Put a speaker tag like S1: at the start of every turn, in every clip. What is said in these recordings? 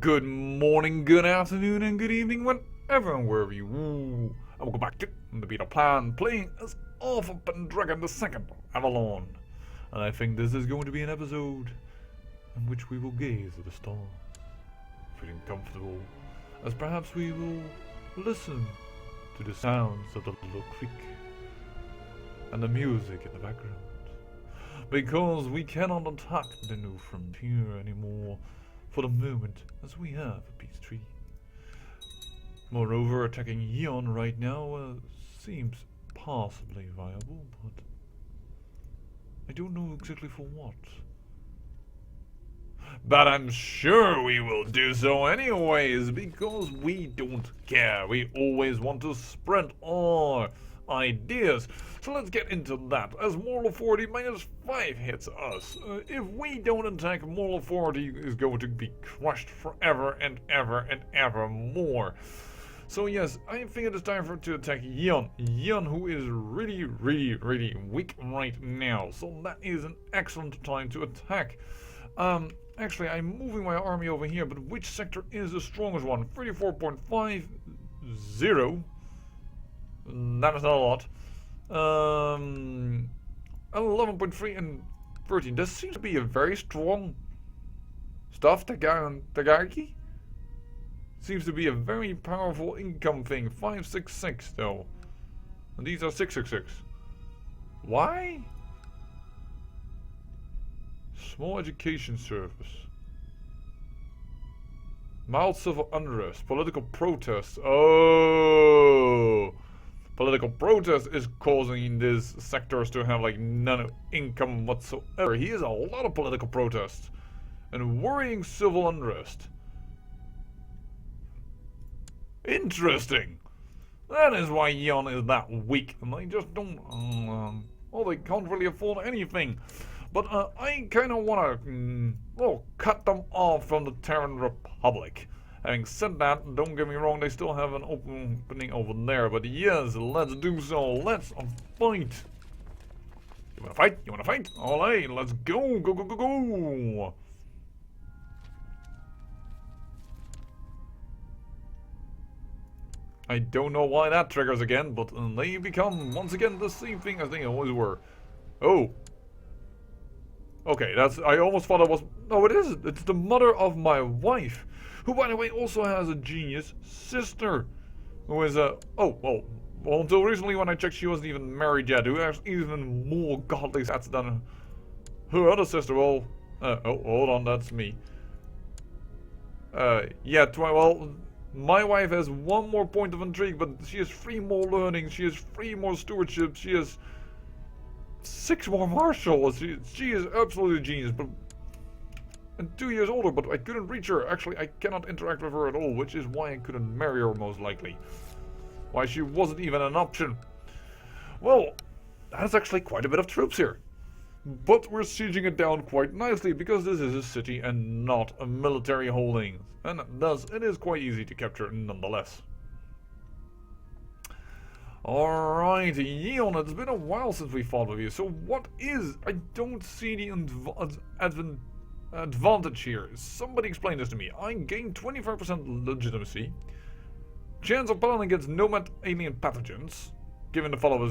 S1: Good morning, good afternoon, and good evening, whenever and wherever you and welcome back to the Beta Plan, playing as Alpha Pendragon II, Avalon. And I think this is going to be an episode in which we will gaze at the stars, feeling comfortable, as perhaps we will listen to the sounds of the little creek and the music in the background. Because we cannot attack the new frontier anymore for the moment, as we have a peace treaty. Moreover, attacking Yon right now seems possibly viable, but I don't know exactly for what. But I'm sure we will do so anyways, because we don't care. We always want to spread our ideas. So let's get into that. As moral authority -5 hits us, if we don't attack, moral authority is going to be crushed forever and ever and ever more. So yes, I think it is time to attack Yon. Yon, who is really weak right now. So that is an excellent time to attack. Actually, I'm moving my army over here, but which sector is the strongest one? 34.50. That is not a lot. 11.3 and 13. This seems to be a very strong stuff. Tagaki seems to be a very powerful income thing. 566 though. And these are 666. Why? Small education service. Mild civil unrest. Political protests. Oh! Political protest is causing these sectors to have like none income whatsoever. He has a lot of political protests and worrying civil unrest. Interesting. That is why Yon is that weak, and they just don't. Well, they can't really afford anything. But I kind of want to cut them off from the Terran Republic. Having said that, don't get me wrong, they still have an opening over there. But yes, let's do so. Let's fight. You wanna fight? You wanna fight? Alright, let's go. Go. I don't know why that triggers again, but they become, once again, the same thing as they always were. Oh. Okay, I almost thought it was... No, it isn't. It's the mother of my wife. Who, by the way, also has a genius sister. Who is a... well, until recently when I checked, she wasn't even married yet. Who has even more godly stats than her other sister. Well... hold on, that's me. Yeah, well... My wife has one more point of intrigue, but she has 3 more learning. She has 3 more stewardship. She has 6 more martial. She is absolutely genius, but... And 2 years older, but I couldn't reach her. Actually, I cannot interact with her at all, which is why I couldn't marry her, most likely. Why she wasn't even an option. Well, that's actually quite a bit of troops here. But we're sieging it down quite nicely, because this is a city and not a military holding. And thus, it is quite easy to capture nonetheless. Alright, Yeon, it's been a while since we fought with you, so what is... I don't see the advantage here. Somebody explain this to me. I gain 25% legitimacy. Chance of battling against nomad alien pathogens, given the following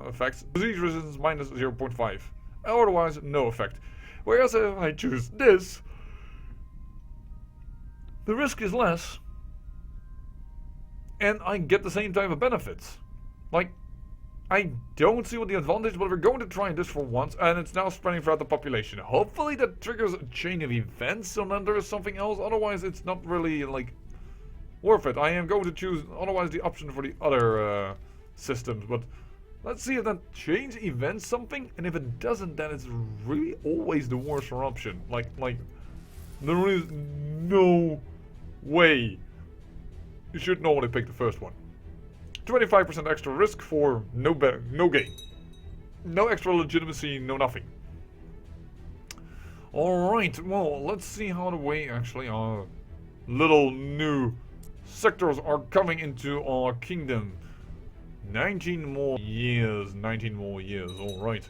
S1: effects. Disease resistance -0.5. Otherwise, no effect. Whereas if I choose this, the risk is less, and I get the same type of benefits. Like, I don't see what the advantage, but we're going to try this for once, and it's now spreading throughout the population. Hopefully that triggers a chain of events, so then there is something else. Otherwise, it's not really, like, worth it. I am going to choose, otherwise, the option for the other systems, but let's see if that change events something, and if it doesn't, then it's really always the worst option. Like, there is no way. You should normally pick the first one. 25% extra risk for no gain. No extra legitimacy, no nothing. Alright, well, let's see how the way actually our little new sectors are coming into our kingdom. 19 more years, alright.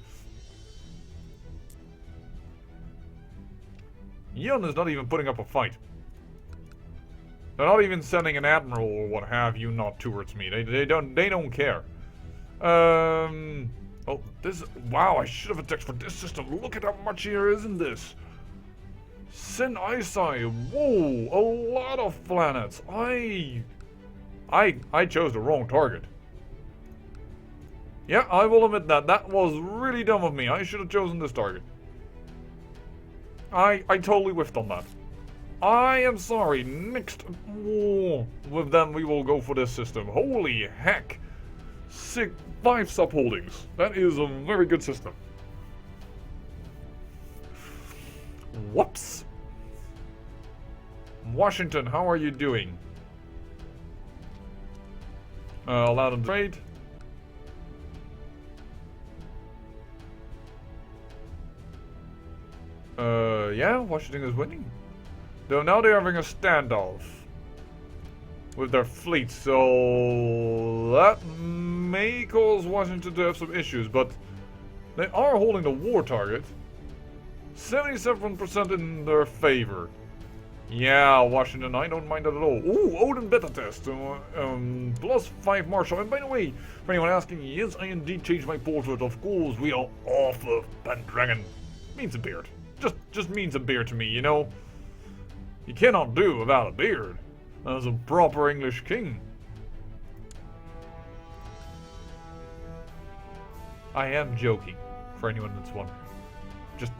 S1: Yon is not even putting up a fight. They're not even sending an admiral or what have you not towards me. They don't care. Oh, this, wow, I should have attacked for this system. Look at how much here is in this. Sin Isai, whoa, a lot of planets. I chose the wrong target. Yeah, I will admit that. That was really dumb of me. I should have chosen this target. I totally whiffed on that. I am sorry. Next with them we will go for this system. Holy heck. 5 subholdings. That is a very good system. Whoops. Washington, how are you doing? Allowed in trade. Yeah, Washington is winning. Though now they're having a standoff with their fleet, so that may cause Washington to have some issues, but they are holding the war target. 77% in their favor. Yeah, Washington, I don't mind that at all. Ooh, Odin beta test. Plus 5 Marshall. And by the way, for anyone asking, yes, I indeed changed my portrait. Of course, we are off of Pendragon. Means a beard. Just means a beard to me, you know? You cannot do without a beard. As a proper English king. I am joking, for anyone that's wondering.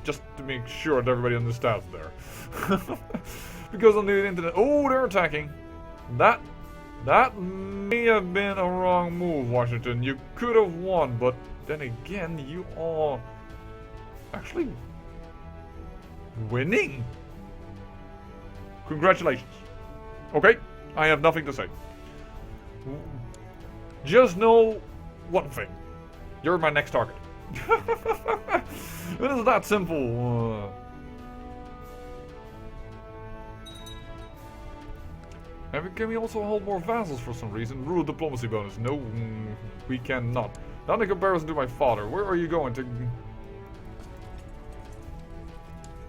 S1: Just to make sure that everybody understands there. Because on the internet, oh, they're attacking. That may have been a wrong move, Washington. You could have won, but then again, you are actually winning. Congratulations. Okay, I have nothing to say. Just know one thing. You're my next target. It is that simple. And can we also hold more vassals for some reason? Rule diplomacy bonus. No, we cannot. Not in comparison to my father. Where are you going to?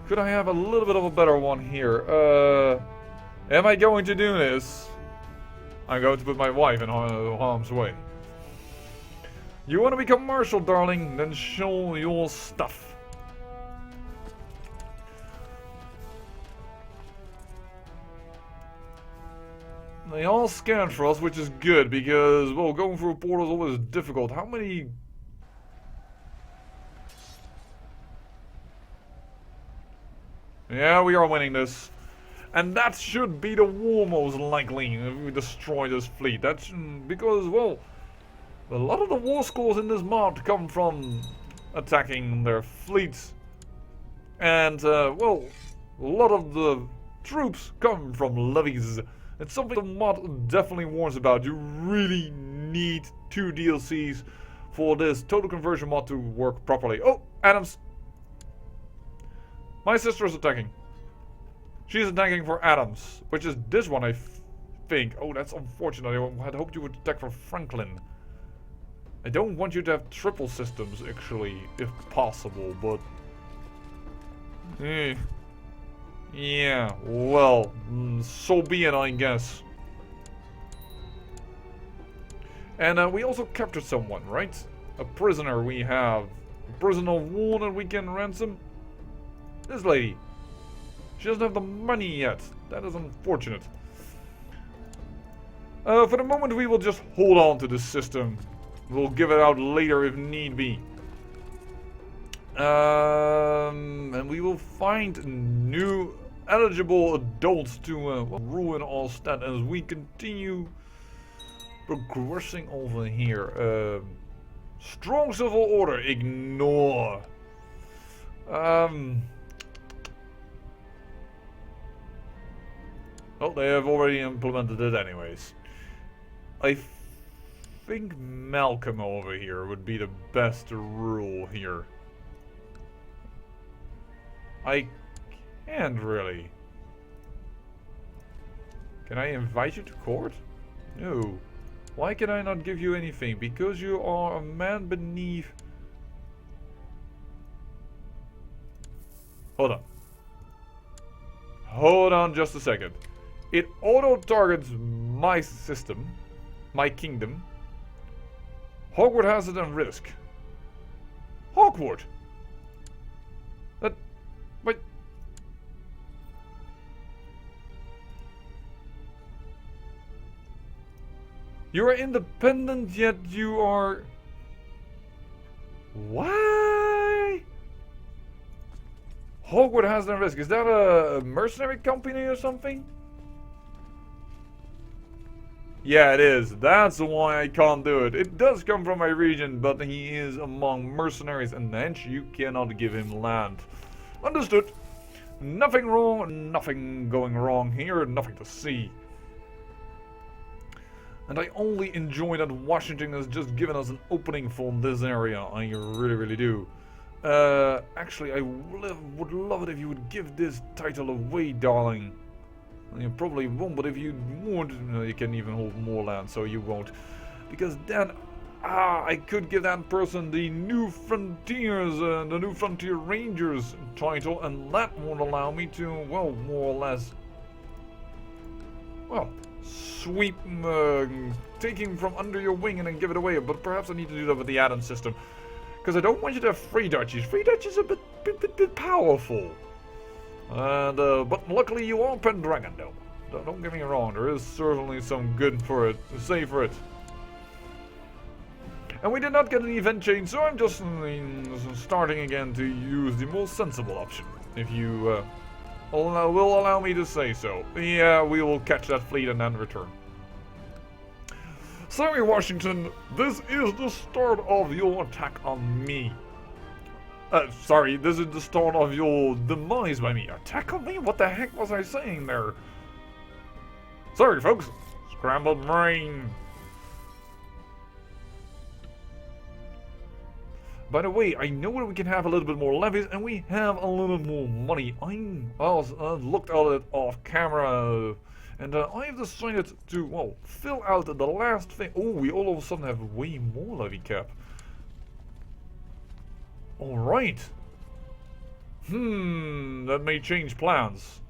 S1: Could I have a little bit of a better one here? Am I going to do this? I'm going to put my wife in harm's way. You want to become marshal, darling? Then show your stuff. They all scanned for us, which is good because, well, going through a portal is always difficult. How many? Yeah, we are winning this. And that should be the war most likely if we destroy this fleet. That's because, well, a lot of the war scores in this mod come from attacking their fleets. And, well, a lot of the troops come from levies. It's something the mod definitely warns about. You really need 2 DLCs for this total conversion mod to work properly. Oh, Adams. My sister is attacking. She's attacking for Adams, which is this one, I think. Oh, that's unfortunate. I had hoped you would attack for Franklin. I don't want you to have triple systems, actually, if possible, but... yeah, well, so be it, I guess. And we also captured someone, right? A prisoner we have. A prisoner of war that we can ransom. This lady. She doesn't have the money yet. That is unfortunate. For the moment, we will just hold on to this system. We'll give it out later if need be. And we will find new eligible adults to ruin all stat as we continue progressing over here. Strong civil order, ignore. Well, they have already implemented it anyways. I think Malcolm over here would be the best rule here. I can't really. Can I invite you to court? No. Why can I not give you anything? Because you are a man beneath... Hold on. Hold on just a second. It auto-targets my system, my kingdom. Hogwarts has it on risk. Hogwarts? That... Wait... You are independent, yet you are... Why? Hogwarts has no risk. Is that a mercenary company or something? Yeah, it is. That's why I can't do it. It does come from my region, but he is among mercenaries, and hence you cannot give him land. Understood. Nothing wrong, nothing going wrong here, nothing to see. And I only enjoy that Washington has just given us an opening for this area. I really, really do. Actually, I would love it if you would give this title away, darling. You probably won't, but if you would, you can even hold more land, so you won't. Because then, I could give that person the New Frontiers, the New Frontier Rangers title, and that would allow me to, well, more or less, well, sweep, taking from under your wing and then give it away. But perhaps I need to do that with the add-on system, because I don't want you to have free duchies. Free duchies are a bit powerful. And, but luckily you are Pendragon, though. Don't get me wrong, there is certainly some good for it, to say for it. And we did not get an event change, so I'm just starting again to use the most sensible option. If you will allow me to say so. Yeah, we will catch that fleet and then return. Sorry, Washington, this is the start of your attack on me. Sorry, this is the start of your demise by me. Attack on me? What the heck was I saying there? Sorry, folks. Scrambled brain. By the way, I know that we can have a little bit more levies, and we have a little more money. I looked at it off camera, and I have decided to, well, fill out the last thing. Oh, we all of a sudden have way more levy cap. Alright. That may change plans.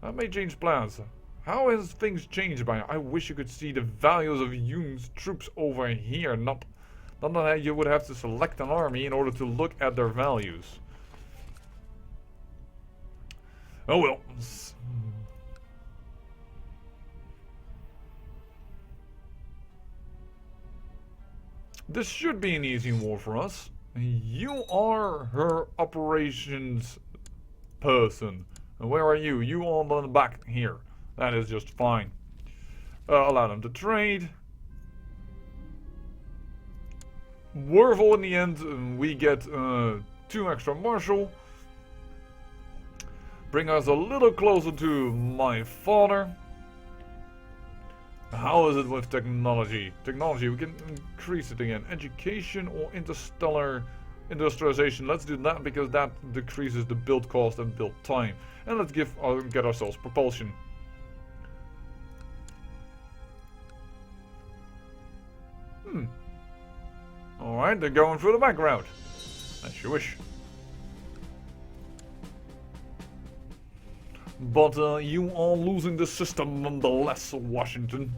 S1: That may change plans. How has things changed by now? I wish you could see the values of Yoon's troops over here. Not that you would have to select an army in order to look at their values. Oh well. This should be an easy war for us. You are her operations person. And where are you? You all on the back here. That is just fine. Allow them to trade. Wervel in the end, we get 2 extra marshal. Bring us a little closer to my father. How is it with technology? Technology, we can increase it again. Education or interstellar industrialization. Let's do that because that decreases the build cost and build time. And let's get ourselves propulsion. Alright, they're going through the back route. As you wish. But you are losing the system nonetheless, Washington.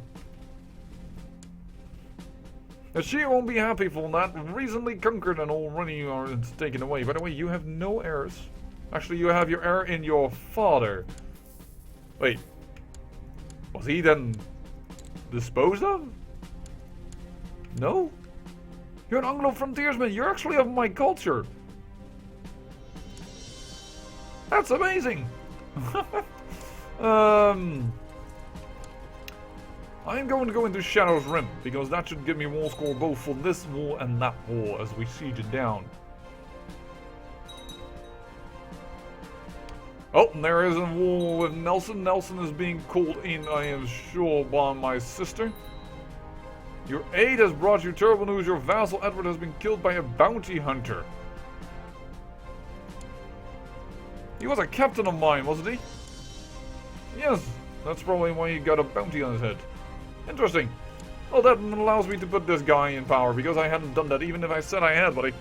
S1: And she won't be happy for that. Recently conquered and already are taken away. By the way, you have no heirs. Actually, you have your heir in your father. Wait. Was he then disposed of? No? You're an Anglo-frontiersman. You're actually of my culture. That's amazing. I'm going to go into Shadow's Rim, because that should give me Warscore both for this war and that war as we siege it down. Oh, and there is a war with Nelson. Nelson is being called in, I am sure, by my sister. Your aide has brought you terrible news. Your vassal Edward has been killed by a bounty hunter. He was a captain of mine, wasn't he? Yes, that's probably why he got a bounty on his head. Interesting. Well, that allows me to put this guy in power, because I hadn't done that even if I said I had, but I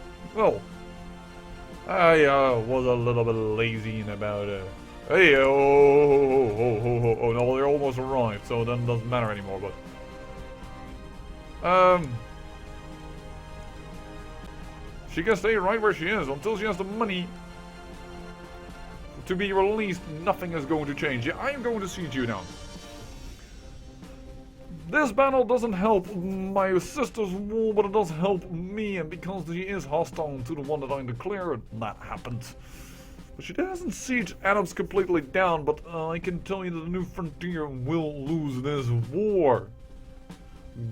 S1: was a little bit lazy in about hey, survived, so then it doesn't matter anymore, but... She can stay right where she is until she has the money to be released. Nothing is going to change. Yeah, I am going to siege you now. This battle doesn't help my sister's wall, but it does help me, and because she is hostile to the one that I declared, that happened. But she doesn't siege Adams completely down, but I can tell you that the New Frontier will lose this war.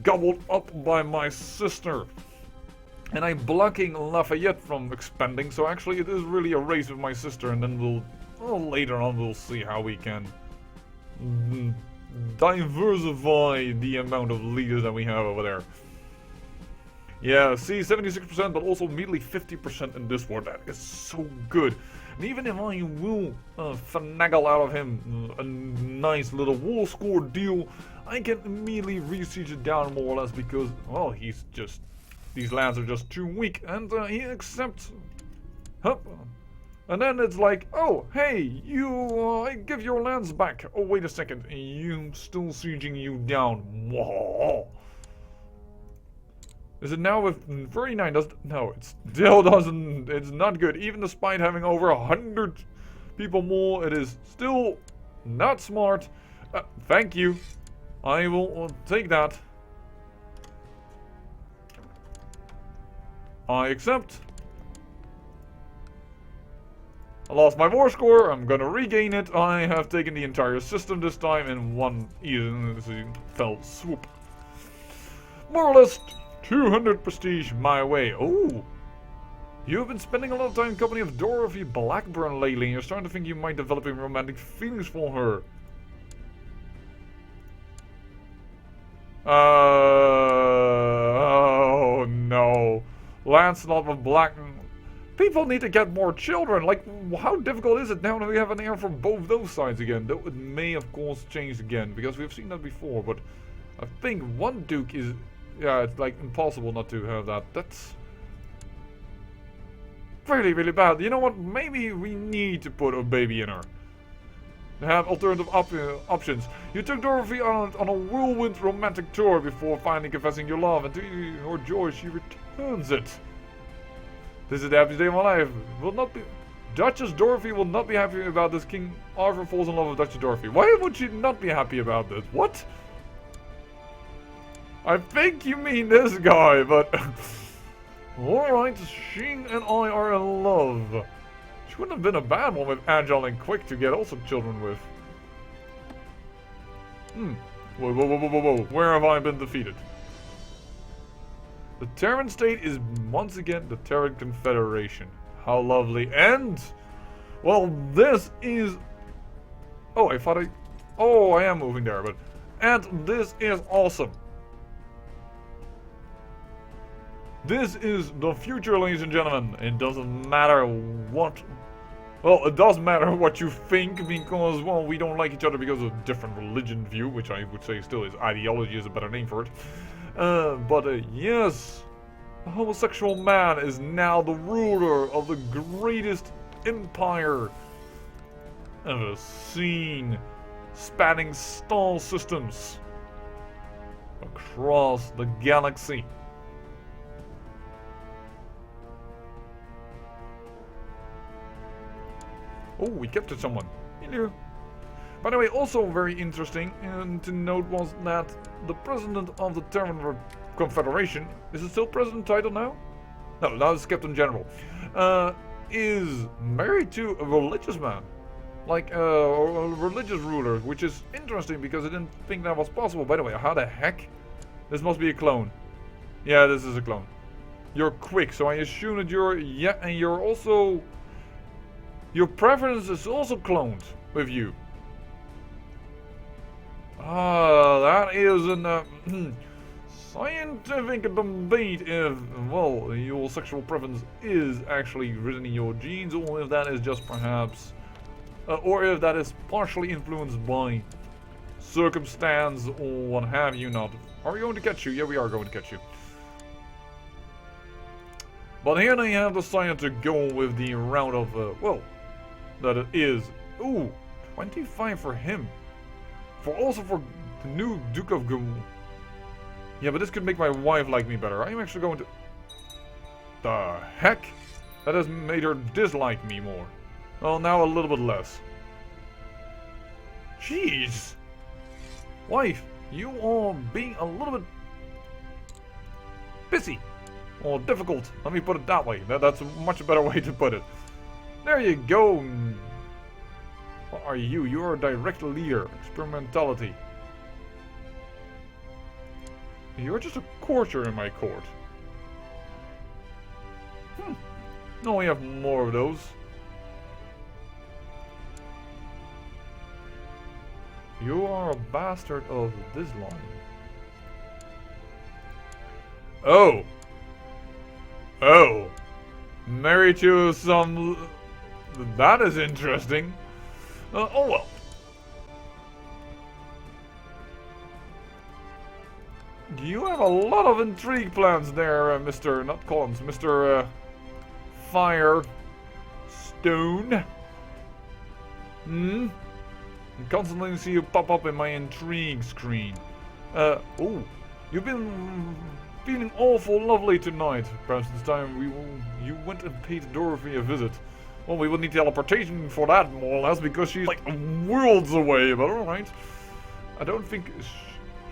S1: Gobbled up by my sister. And I'm blocking Lafayette from expanding, so actually it is really a race with my sister, and then later on we'll see how we can diversify the amount of leaders that we have over there. Yeah, see, 76%, but also immediately 50% in this war. That is so good. And even if I will finagle out of him a nice little Warscore deal, I can immediately re-siege it down more or less because, well, he's just... These lands are just too weak, and he accepts. Huh. And then it's like, oh, hey, you, I give your lands back. Oh, wait a second, you still sieging you down. Whoa. Is it now with 39? No, it still doesn't. It's not good. Even despite having over 100 people more, it is still not smart. Thank you. I will take that. I accept. I lost my war score. I'm gonna regain it. I have taken the entire system this time in one easy fell swoop. More or less 200 prestige my way. Oh, you've been spending a lot of time in company of Dorothy Blackburn lately, and you're starting to think you might develop romantic feelings for her. Oh no. Lancelot of Black. People need to get more children. Like, how difficult is it now that we have an heir from both those sides again? Though it may, of course, change again, because we've seen that before. But I think one duke is... Yeah, it's like impossible not to have that. That's really, really bad. You know what? Maybe we need to put a baby in her. Have alternative options. You took Dorothy on a whirlwind romantic tour before finally confessing your love, and to your joy, she returns it. This is the happiest day of my life. Will not be. Duchess Dorothy will not be happy about this. King Arthur falls in love with Duchess Dorothy. Why would she not be happy about this? What? I think you mean this guy, but alright, she and I are in love. She wouldn't have been a bad one with Agile and Quick to get also children with. Whoa. Where have I been defeated? The Terran state is once again the Terran Confederation. How lovely. And, well, this is... Oh, I thought I... Oh, I am moving there, but... And this is awesome. This is the future, ladies and gentlemen. It doesn't matter what... Well, it does matter what you think, because, well, we don't like each other because of different religion view, which I would say still is ideology is a better name for it. Yes, a homosexual man is now the ruler of the greatest empire ever seen, spanning star systems across the galaxy. Oh, we captured someone. Hello. By the way, also very interesting to note was that the president of the Terran Confederation, is it still president title now? No, now it's Captain General, is married to a religious man. Like a religious ruler, which is interesting because I didn't think that was possible. By the way, how the heck? This must be a clone. Yeah, this is a clone. You're quick, so I assume that you're... Yeah, and you're also... Your preference is also cloned with you. Ah, that is an scientific debate if, well, your sexual preference is actually written in your genes, or if that is just perhaps, or if that is partially influenced by circumstance or what have you not. Are we going to catch you? Yeah, we are going to catch you. But here they have decided to go with the route of, well, that it is, ooh, 25 for him. Also for The new Duke of Gum. Yeah, but this could make my wife like me better. I'm actually going to... The heck? That has made her dislike me more. Well, now a little bit less. Jeez! Wife, you are being a little bit... busy. Or difficult. Let me put it that way. That's a much better way to put it. There you go. What are you? You're a direct leader. Experimentality. You're just a courtier in my court. No, we have more of those. You are a bastard of this line. Oh. Oh. Married to some... That is interesting. Oh well. You have a lot of intrigue plans there, Mr. Not Collins, Mr. Firestone. I constantly see you pop up in my intrigue screen. Oh, you've been feeling awful lovely tonight. Perhaps this time you went and paid Dorothy a visit. Well, we would need teleportation for that, more or less, because she's like worlds away, but alright. I don't think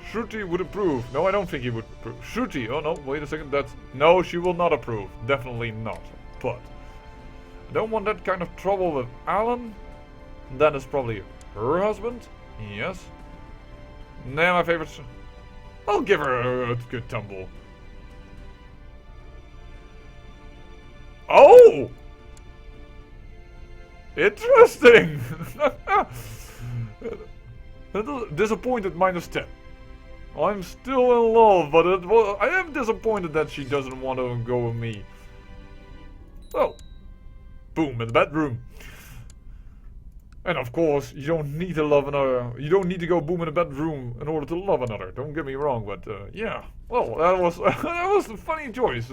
S1: Shruti would approve. No, I don't think he would approve. Shruti, oh no, wait a second, that's... No, she will not approve. Definitely not. But I don't want that kind of trouble with Alan. That is probably her husband. Yes. Nah, my favorite... I'll give her a good tumble. Oh! Interesting! Disappointed -10. I'm still in love, but I am disappointed that she doesn't want to go with me. Well, boom, in the bedroom. And of course, you don't need to love another. You don't need to go boom in the bedroom in order to love another. Don't get me wrong, but yeah. Well, that was that was a funny choice.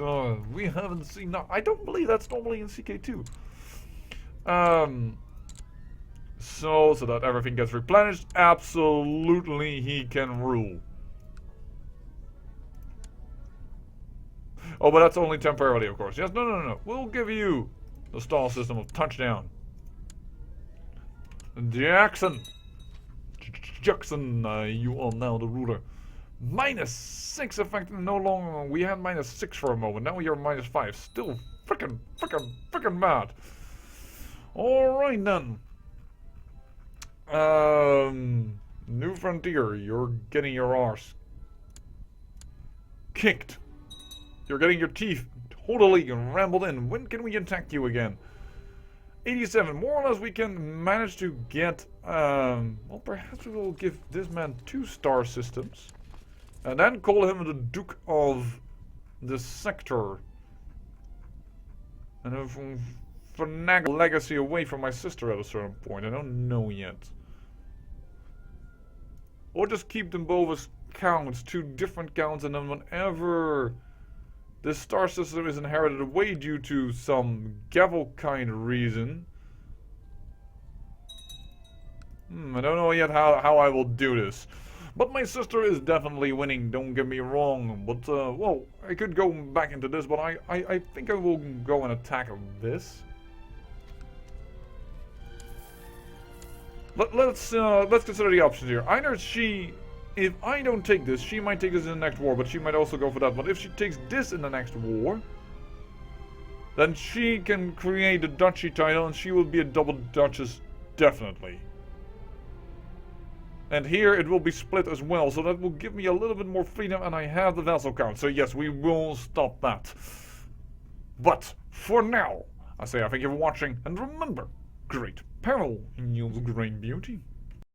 S1: We haven't seen that. I don't believe that's normally in CK2. So that everything gets replenished. Absolutely, he can rule. Oh, but that's only temporarily, of course. Yes, no. We'll give you the star system of touchdown. Jackson, you are now the ruler. -6 effect no longer. We had -6 for a moment. Now we are -5. Still frickin' mad. Alright then. New Frontier, you're getting your arse kicked. You're getting your teeth totally rambled in. When can we attack you again? 87. More or less we can manage to get... well, perhaps we will give this man 2 star systems. And then call him the Duke of the Sector. And then finagle legacy away from my sister at a certain point. I don't know yet. Or just keep them both as counts, 2 different counts, and then whenever this star system is inherited away due to some gavel kind of reason. I don't know yet how I will do this. But my sister is definitely winning, don't get me wrong. But, well, I could go back into this, but I think I will go and attack this. Let's consider the options here. Either she... If I don't take this, she might take this in the next war, but she might also go for that. But if she takes this in the next war, then she can create a duchy title and she will be a double duchess, definitely. And here it will be split as well, so that will give me a little bit more freedom, and I have the vassal count. So yes, we will stop that. But for now, I say I thank you for watching, and remember, great peril yields great beauty.